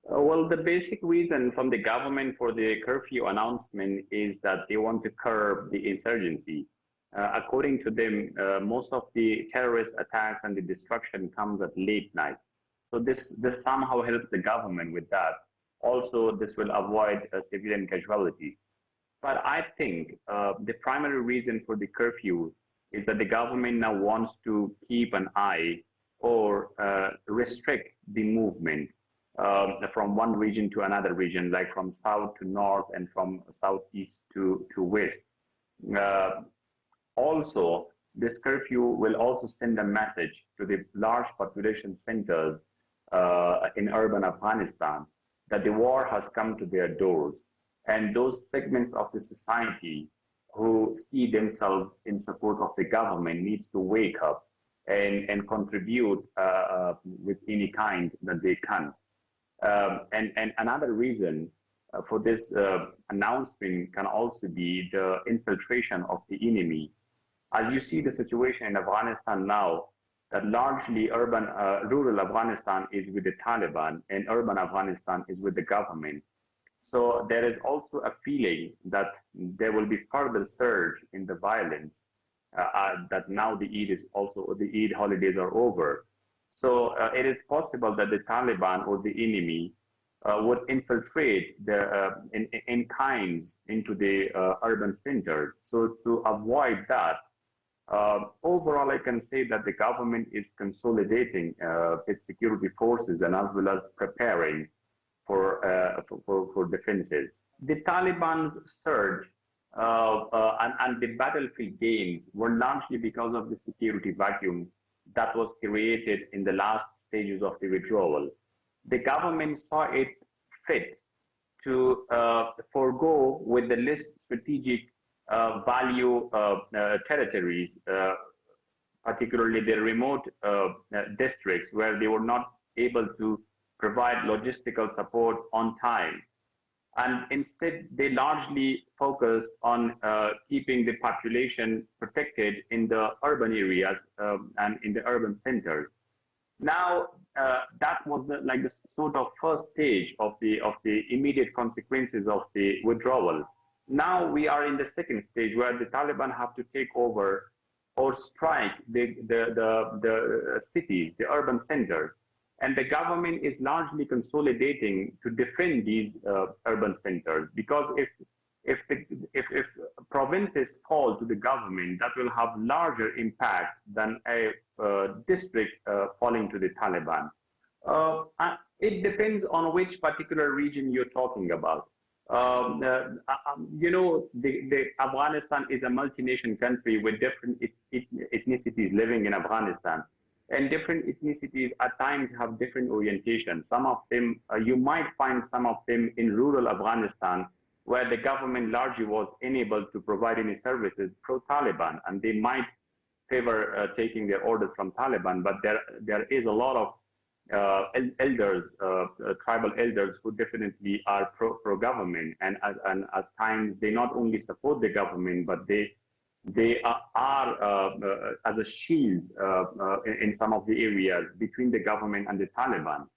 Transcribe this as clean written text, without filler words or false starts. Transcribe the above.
Well, the basic reason from the government for the curfew announcement is that they want to curb the insurgency. According to them, most of the terrorist attacks and the destruction comes at late night. So this somehow helps the government with that. Also, this will avoid civilian casualties. But I think the primary reason for the curfew is that the government now wants to keep an eye or restrict the movement from one region to another region, like from south to north and from southeast to west. Uh, Also, this curfew will also send a message to the large population centers in urban Afghanistan that the war has come to their doors. And those segments of the society who see themselves in support of the government needs to wake up and contribute with any kind that they can. And another reason for this announcement can also be the infiltration of the enemy. As you see the situation in Afghanistan now, that largely rural Afghanistan is with the Taliban and urban Afghanistan is with the government. So there is also a feeling that there will be further surge in the violence, that now the Eid holidays are over. So it is possible that the Taliban or the enemy would infiltrate in kinds into the urban centers. So to avoid that, overall, I can say that the government is consolidating its security forces and as well as preparing for defenses. The Taliban's surge and the battlefield gains were largely because of the security vacuum that was created in the last stages of the withdrawal. The government saw it fit to forego with the least strategic value territories, particularly the remote districts where they were not able to provide logistical support on time. And instead, they largely focused on keeping the population protected in the urban areas and in the urban centers. Now, that was like the sort of first stage of the immediate consequences of the withdrawal. Now we are in the second stage where the Taliban have to take over or strike the cities, the urban centers. And the government is largely consolidating to defend these urban centers because if provinces fall to the government, that will have larger impact than a district falling to the Taliban. It depends on which particular region you're talking about. The Afghanistan is a multi-nation country with different ethnicities living in Afghanistan. And different ethnicities at times have different orientations. Some of them, you might find some of them in rural Afghanistan, where the government largely was unable to provide any services pro-Taliban, and they might favor taking their orders from Taliban. But there is a lot of elders, tribal elders, who definitely are pro-government, and at times they not only support the government, but they are as a shield in some of the areas between the government and the Taliban.